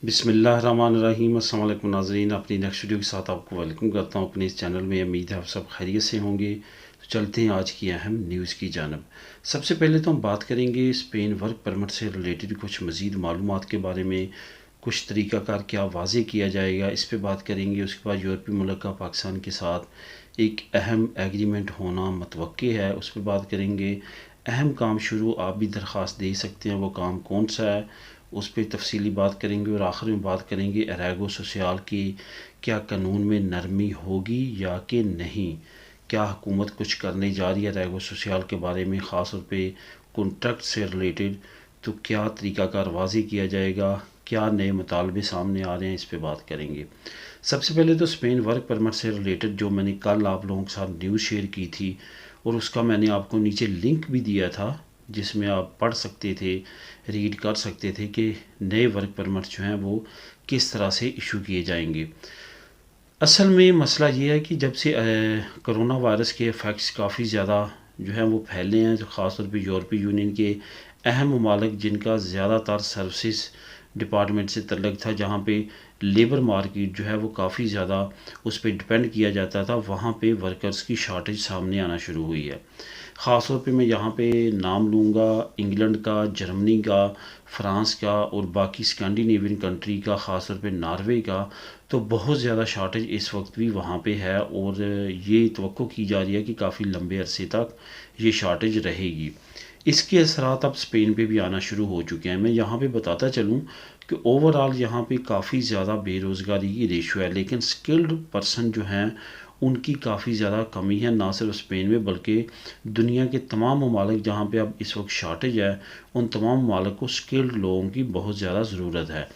बिस्मिल्लाहिर्रहमानिर्रहीम। अस्सलाम वालेकुम नाज़रीन, अपनी नेक्स्ट वीडियो के साथ आपको वेलकम करता हूँ अपने इस चैनल में। उम्मीद है आप सब खैरियत से होंगे। तो चलते हैं आज की अहम न्यूज़ की जानब। सबसे पहले तो हम बात करेंगे स्पेन वर्क परमिट से रिलेटेड कुछ मज़ीद मालूमात के बारे में, कुछ तरीक़ाकार क्या वाज़े किया जाएगा इस पर बात करेंगे। उसके बाद यूरोपीय मुल्क का पाकिस्तान के साथ एक अहम एग्रीमेंट होना मतवक्की है, उस पर बात करेंगे। अहम काम शुरू आप भी दरख्वास्त दे सकते हैं, वो काम कौन सा है उस पर तफसीली बात करेंगे। और आखिर में बात करेंगे अरैगो सोशल की, क्या कानून में नरमी होगी या कि नहीं, क्या हुकूमत कुछ करने जा रही है अरैगो सोशल के बारे में, ख़ास तौर पे कॉन्ट्रैक्ट से रिलेटेड। तो क्या तरीक़ाकार वाज़े किया जाएगा, क्या नए मुतालबे सामने आ रहे हैं, इस पर बात करेंगे। सबसे पहले तो स्पेन वर्क परमिट से रिलेटेड जो मैंने कल आप लोगों के साथ न्यूज़ शेयर की थी और उसका मैंने आपको नीचे लिंक भी दिया था जिसमें आप पढ़ सकते थे, रीड कर सकते थे कि नए वर्क परमिट जो हैं वो किस तरह से इशू किए जाएंगे। असल में मसला ये है कि जब से कोरोना वायरस के इफ़ेक्ट्स काफ़ी ज़्यादा जो है वो फैले हैं, तो ख़ास तौर पे यूरोपीय यूनियन के अहम ममालिक जिनका ज़्यादातर सर्विसेज डिपार्टमेंट से तल्लक था, जहाँ पे लेबर मार्केट जो है वो काफ़ी ज़्यादा उस पर डिपेंड किया जाता था, वहाँ पे वर्कर्स की शार्टेज सामने आना शुरू हुई है। ख़ास तौर पे मैं यहाँ पे नाम लूँगा इंग्लैंड का, जर्मनी का, फ्रांस का और बाकी स्कैंडिनेवियन कंट्री का, ख़ास तौर पे नॉर्वे का। तो बहुत ज़्यादा शार्टेज इस वक्त भी वहाँ पे है और ये तवक्को की जा रही है कि काफ़ी लंबे अरसे तक ये शार्टेज रहेगी। इसके असरात अब स्पेन पे भी आना शुरू हो चुके हैं। मैं यहाँ पे बताता चलूँ कि ओवरऑल यहाँ पे काफ़ी ज़्यादा बेरोज़गारी की रेशो है, लेकिन स्किल्ड पर्सन जो हैं उनकी काफ़ी ज़्यादा कमी है, ना सिर्फ स्पेन में बल्कि दुनिया के तमाम ममालिक जहाँ पे अब इस वक्त शार्टेज है, उन तमाम ममालिक को स्किल्ड लोगों की बहुत ज़्यादा ज़रूरत है।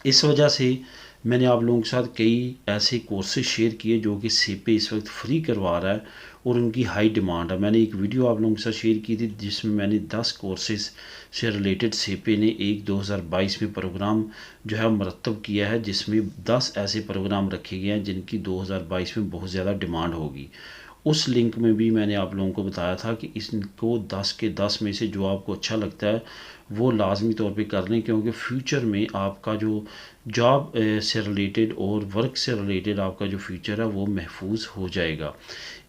इस वजह से मैंने आप लोगों के साथ कई ऐसे कोर्सेज शेयर किए जो कि सेपे इस वक्त फ्री करवा रहा है और उनकी हाई डिमांड है। मैंने एक वीडियो आप लोगों के साथ शेयर की थी जिसमें मैंने 10 कोर्सेज से रिलेटेड सेपे ने एक 2022 में प्रोग्राम जो है मरतब किया है, जिसमें 10 ऐसे प्रोग्राम रखे गए हैं जिनकी 2022 में बहुत ज़्यादा डिमांड होगी। उस लिंक में भी मैंने आप लोगों को बताया था कि इसको 10 के 10 में से जो आपको अच्छा लगता है वो लाजमी तौर पे कर लें, क्योंकि फ्यूचर में आपका जो जॉब से रिलेटेड और वर्क से रिलेटेड आपका जो फ्यूचर है वो महफूज हो जाएगा।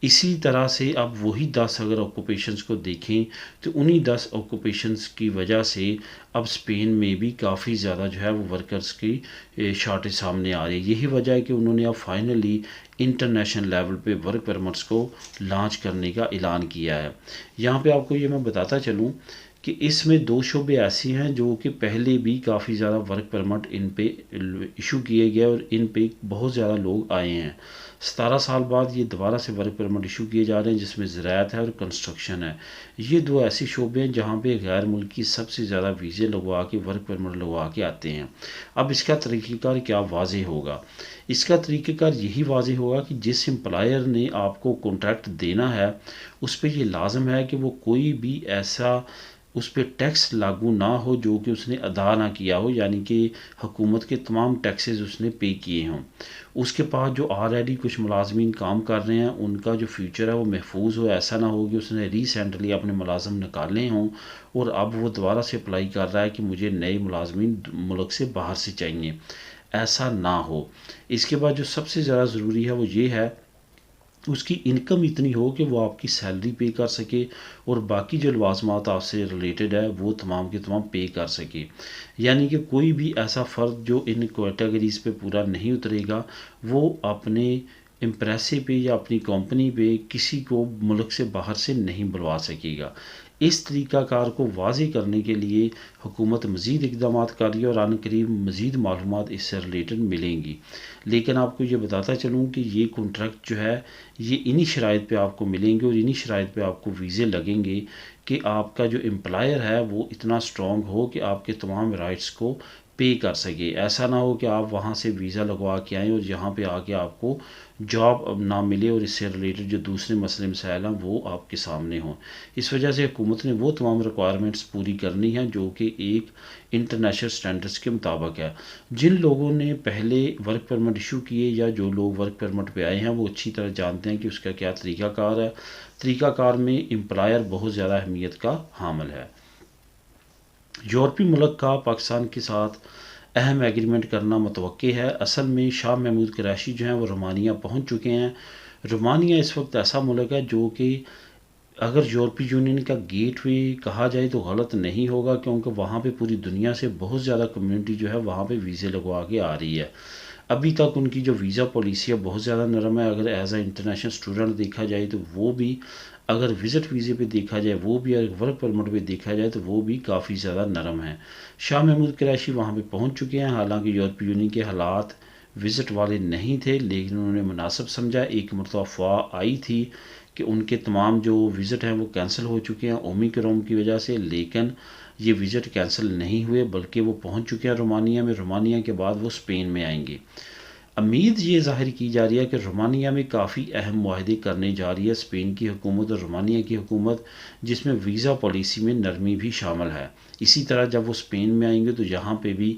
इसी तरह से अब वही 10 अगर ऑक्यूपेशंस को देखें तो उन्हीं 10 ऑक्यूपेशंस की वजह से अब स्पेन में भी काफ़ी ज़्यादा जो है वो वर्कर्स की शॉर्टेज सामने आ रही है। यही वजह है कि उन्होंने अब फाइनली इंटरनेशनल लेवल पे वर्क परमिट्स को लॉन्च करने का ऐलान किया है। यहाँ पे आपको ये मैं बताता चलूँ कि इसमें 2 शोबे ऐसी हैं जो कि पहले भी काफ़ी ज़्यादा वर्क परमिट इन पे इशू किए गए और इन पे बहुत ज़्यादा लोग आए हैं। 17 साल बाद ये दोबारा से वर्क परमिट इशू किए जा रहे हैं, जिसमें ज़राअत है और कंस्ट्रक्शन है। ये 2 ऐसी शोबे हैं जहाँ पे गैर मुल्की सबसे ज़्यादा वीज़े लगवा के वर्क परमिट लगवा के आते हैं। अब इसका तरीक़ेकार क्या वाज़े होगा? इसका तरीक़ेकार यही वाज़े होगा कि जिस एम्प्लॉयर ने आपको कॉन्ट्रैक्ट देना है उस पे ये लाज़म है कि वो कोई भी ऐसा उस पे टैक्स लागू ना हो जो कि उसने अदा ना किया हो, यानी कि हुकूमत के तमाम टैक्सेस उसने पे किए हों। उसके पास जो ऑलरेडी कुछ मुलाजमीन काम कर रहे हैं उनका जो फ्यूचर है वो महफूज हो, ऐसा ना हो कि उसने रिसेंटली अपने मुलाजम निकाले हों और अब वो दोबारा से अप्लाई कर रहा है कि मुझे नए मुलाजमीन मुल्क से बाहर से चाहिए, ऐसा ना हो। इसके बाद जो सबसे ज़्यादा ज़रूरी है वो ये है उसकी इनकम इतनी हो कि वो आपकी सैलरी पे कर सके और बाकी जो लवाजमात आपसे रिलेटेड है वो तमाम के तमाम पे कर सके। यानी कि कोई भी ऐसा फ़र्द जो इन कैटेगरीज़ पे पूरा नहीं उतरेगा वो अपने इम्प्रेसिव पे या अपनी कंपनी पे किसी को मुल्क से बाहर से नहीं बुलवा सकेगा। इस तरीक़ाकार को वाज़े करने के लिए हुकूमत मज़ीद इक़दाम कर रही है और आनकरीब मज़ीद मालूमात इससे रिलेटेड मिलेंगी। लेकिन आपको ये बताता चलूँ कि ये कॉन्ट्रैक्ट जो है ये इन्हीं शराइत पे आपको मिलेंगे और इन्हीं शराइत पे आपको वीज़े लगेंगे कि आपका जो एम्प्लॉयर है वो इतना स्ट्रॉन्ग हो कि आपके तमाम राइट्स को पे कर सके। ऐसा ना हो कि आप वहाँ से वीज़ा लगवा के आएँ और यहाँ पे आके आपको जॉब ना मिले और इससे रिलेटेड जो दूसरे मसले मसाइल हैं वो आपके सामने हों। इस वजह से हुकूमत ने वो तमाम रिक्वायरमेंट्स पूरी करनी है जो कि एक इंटरनेशनल स्टैंडर्ड्स के मुताबिक है। जिन लोगों ने पहले वर्क परमिट इशू किए या जो लोग वर्क परमिट पे आए हैं वो अच्छी तरह जानते हैं कि उसका क्या तरीक़ाकार है। तरीक़ाकार में एम्प्लॉयर बहुत ज़्यादा अहमियत का हामिल है। यूरोपीय मुल्क का पाकिस्तान के साथ अहम एग्रीमेंट करना मुतवक्के है। असल में शाह महमूद कुरैशी जो हैं वो रोमानिया पहुंच चुके हैं। रोमानिया इस वक्त ऐसा मुल्क है जो कि अगर यूरोपीय यूनियन का गेटवे कहा जाए तो गलत नहीं होगा, क्योंकि वहाँ पे पूरी दुनिया से बहुत ज़्यादा कम्युनिटी जो है वहाँ पे वीज़े लगवा के आ रही है। अभी तक उनकी जो वीज़ा पॉलिसी है बहुत ज़्यादा नरम है। अगर एज आ इंटरनेशनल स्टूडेंट देखा जाए तो वो भी, अगर विज़िट वीज़े पे देखा जाए वो भी, अगर वर्क परमिट पे देखा जाए तो वो भी काफ़ी ज़्यादा नरम है। शाह महमूद कुरैशी वहाँ पे पहुँच चुके हैं। हालांकि यूरोपीय यूनियन के हालात विज़िट वाले नहीं थे, लेकिन उन्होंने मुनासिब समझा। एक मरतबा अफवाह आई थी कि उनके तमाम जो विज़िट हैं वो कैंसिल हो चुके हैं ओमिक्रॉन की वजह से, लेकिन ये विज़िट कैंसिल नहीं हुए, बल्कि वो पहुंच चुके हैं रोमानिया में। रोमानिया के बाद वो स्पेन में आएंगे। उम्मीद ये ज़ाहिर की जा रही है कि रोमानिया में काफ़ी अहम मुआहदे करने जा रही है स्पेन की हुकूमत और रोमानिया की हुकूमत, जिसमें वीज़ा पॉलिसी में नरमी भी शामिल है। इसी तरह जब वो स्पेन में आएंगे तो यहाँ पे भी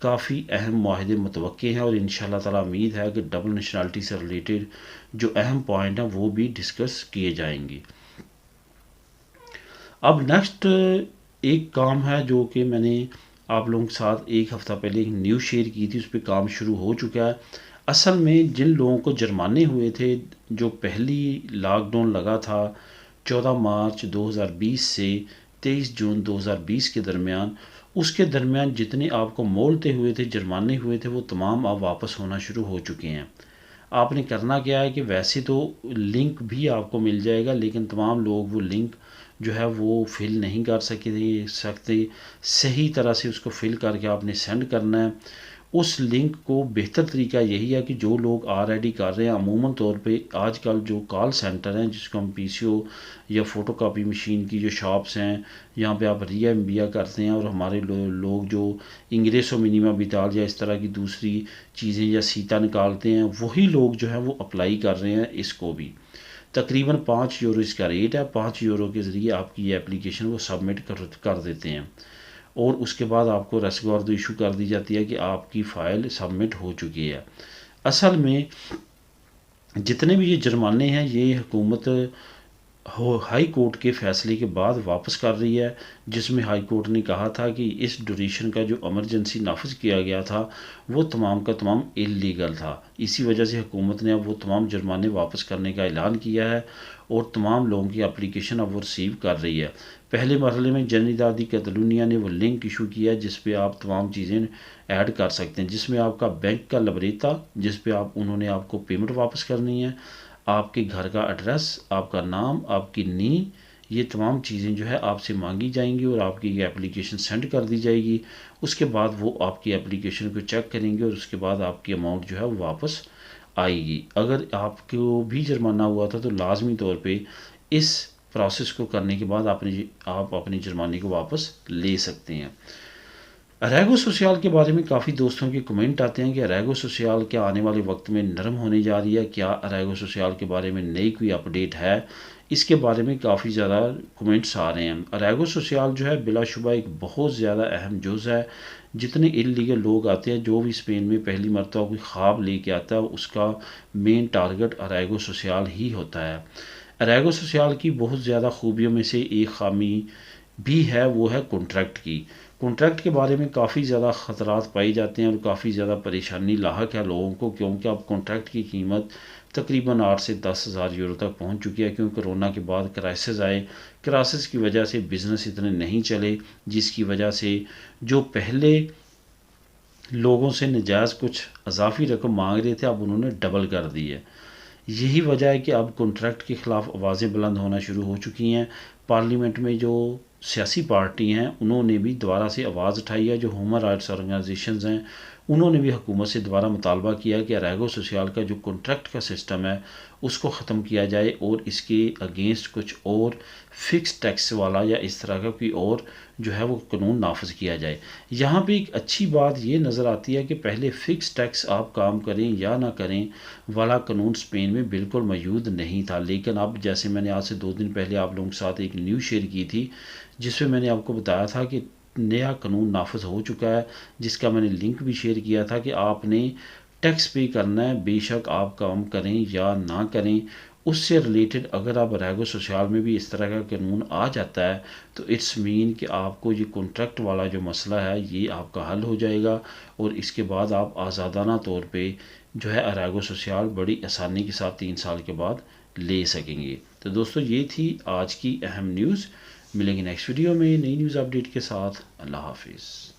काफ़ी अहम मुआहदे मुतवक्के हैं, और इंशाल्लाह ताला उम्मीद है कि डबल नेशनलिटी से रिलेटेड जो अहम पॉइंट हैं वो भी डिस्कस किए जाएंगे। अब नेक्स्ट एक काम है जो कि मैंने आप लोगों के साथ एक हफ़्ता पहले एक न्यूज़ शेयर की थी, उस पर काम शुरू हो चुका है। असल में जिन लोगों को जुर्माने हुए थे, जो पहली लॉकडाउन लगा था 14 मार्च 2020 से 23 जून 2020 के दरमियान, उसके दरमियान जितने आपको मोलते हुए थे, जुर्माने हुए थे, वो तमाम अब वापस होना शुरू हो चुके हैं। आपने करना क्या है कि वैसे तो लिंक भी आपको मिल जाएगा, लेकिन तमाम लोग वो लिंक जो है वो फिल नहीं कर सकते सही तरह से उसको फिल करके आपने सेंड करना है। उस लिंक को बेहतर तरीका यही है कि जो लोग ऑलरेडी कर रहे हैं, अमूमन तौर पे आजकल जो कॉल सेंटर हैं जिसको हम पीसीओ या फ़ोटोकॉपी मशीन की जो शॉप्स हैं, यहाँ पे आप रिया एमबिया करते हैं, और हमारे लोग जो इंग्रेसो मिनिमा बिताल या इस तरह की दूसरी चीज़ें या सीता निकालते हैं, वही लोग जो हैं वो अप्लाई कर रहे हैं इसको भी। तकरीबन 5 यूरो इसका रेट है। 5 यूरो के ज़रिए आपकी ये एप्लीकेशन वो सबमिट कर देते हैं, और उसके बाद आपको रेस्पॉन्स इशू कर दी जाती है कि आपकी फ़ाइल सबमिट हो चुकी है। असल में जितने भी ये जुर्माने हैं ये हुकूमत हाई कोर्ट के फ़ैसले के बाद वापस कर रही है, जिसमें हाई कोर्ट ने कहा था कि इस ड्यूरेशन का जो एमरजेंसी नाफिज किया गया था वो तमाम का तमाम इल्लीगल था। इसी वजह से हुकूमत ने अब वो तमाम जुर्माने वापस करने का ऐलान किया है, और तमाम लोगों की एप्लीकेशन अब वो रिसीव कर रही है। पहले मरहले में जनदादी कैटलूनिया ने वो लिंक इशू किया है जिस पे आप तमाम चीज़ें ऐड कर सकते हैं, जिसमें आपका बैंक का लबरेता, जिस पे उन्होंने आपको पेमेंट वापस करनी है, आपके घर का एड्रेस, आपका नाम, आपकी नी, ये तमाम चीज़ें जो है आपसे मांगी जाएंगी, और आपकी ये एप्लीकेशन सेंड कर दी जाएगी। उसके बाद वो आपकी एप्लीकेशन को चेक करेंगे, और उसके बाद आपकी अमाउंट जो है वो वापस आएगी। अगर आपको भी जुर्माना हुआ था तो लाजमी तौर पे इस प्रोसेस को करने के बाद आप अपने जुर्माने को वापस ले सकते हैं। अरैगो सोशल के बारे में काफ़ी दोस्तों के कमेंट आते हैं कि अरैगो सोशल क्या आने वाले वक्त में नरम होने जा रही है, क्या अरैगो सोशल के बारे में नई कोई अपडेट है। इसके बारे में काफ़ी ज़्यादा कमेंट्स आ रहे हैं। अरैगो सोशल जो है बिलाशुबा एक बहुत ज़्यादा अहम जुज़ है। जितने इल्लीगल लोग आते हैं, जो भी स्पेन में पहली मरतबा कोई ख्वाब लेके आता है, उसका मेन टारगेट अरैगो सोशल ही होता है। अरैगो सोशल की बहुत ज़्यादा खूबियों में से एक खामी भी है, वो है कॉन्ट्रैक्ट की। कॉन्ट्रैक्ट के बारे में काफ़ी ज़्यादा ख़तरात पाए जाते हैं, और काफ़ी ज़्यादा परेशानी लाहक है लोगों को, क्योंकि अब कॉन्ट्रैक्ट की कीमत तकरीबन 8 से 10,000 यूरो तक पहुंच चुकी है। क्योंकि कोरोना के बाद क्राइसिस आए, क्राइसिस की वजह से बिज़नेस इतने नहीं चले, जिसकी वजह से जो पहले लोगों से नजायज़ कुछ अजाफी रकम मांग रहे थे, अब उन्होंने डबल कर दी है। यही वजह है कि अब कॉन्ट्रैक्ट के ख़िलाफ़ आवाज़ें बुलंद होना शुरू हो चुकी हैं। पार्लियामेंट में जो सियासी पार्टी हैं उन्होंने भी दोबारा से आवाज़ उठाई है। जो ह्यूमन राइट्स ऑर्गेनाइजेशंस हैं उन्होंने भी हुकूमत से दोबारा मुतालबा किया कि अरैगो सोशल का जो कॉन्ट्रैक्ट का सिस्टम है उसको ख़त्म किया जाए, और इसके अगेंस्ट कुछ और फ़िक्स टैक्स वाला या इस तरह का कोई और जो है वो कानून नाफिज किया जाए। यहाँ पे एक अच्छी बात ये नज़र आती है कि पहले फ़िक्स टैक्स आप काम करें या ना करें वाला कानून स्पेन में बिल्कुल मौजूद नहीं था, लेकिन अब जैसे मैंने आज से 2 दिन पहले आप लोगों के साथ एक न्यूज़ शेयर की थी जिसमें मैंने आपको बताया था कि नया कानून नाफिज हो चुका है, जिसका मैंने लिंक भी शेयर किया था कि आपने टैक्स पे करना है, बेशक आप काम करें या ना करें। उससे रिलेटेड अगर आप अरैगो सोशल में भी इस तरह का कानून आ जाता है तो इट्स मीन कि आपको ये कॉन्ट्रैक्ट वाला जो मसला है ये आपका हल हो जाएगा और इसके बाद आप आज़ादाना तौर पे जो है अरैगो सोशल बड़ी आसानी के साथ 3 साल के बाद ले सकेंगे। तो दोस्तों ये थी आज की अहम न्यूज़। मिलेंगे नेक्स्ट वीडियो में नई न्यूज़ अपडेट के साथ। अल्लाह हाफिज़।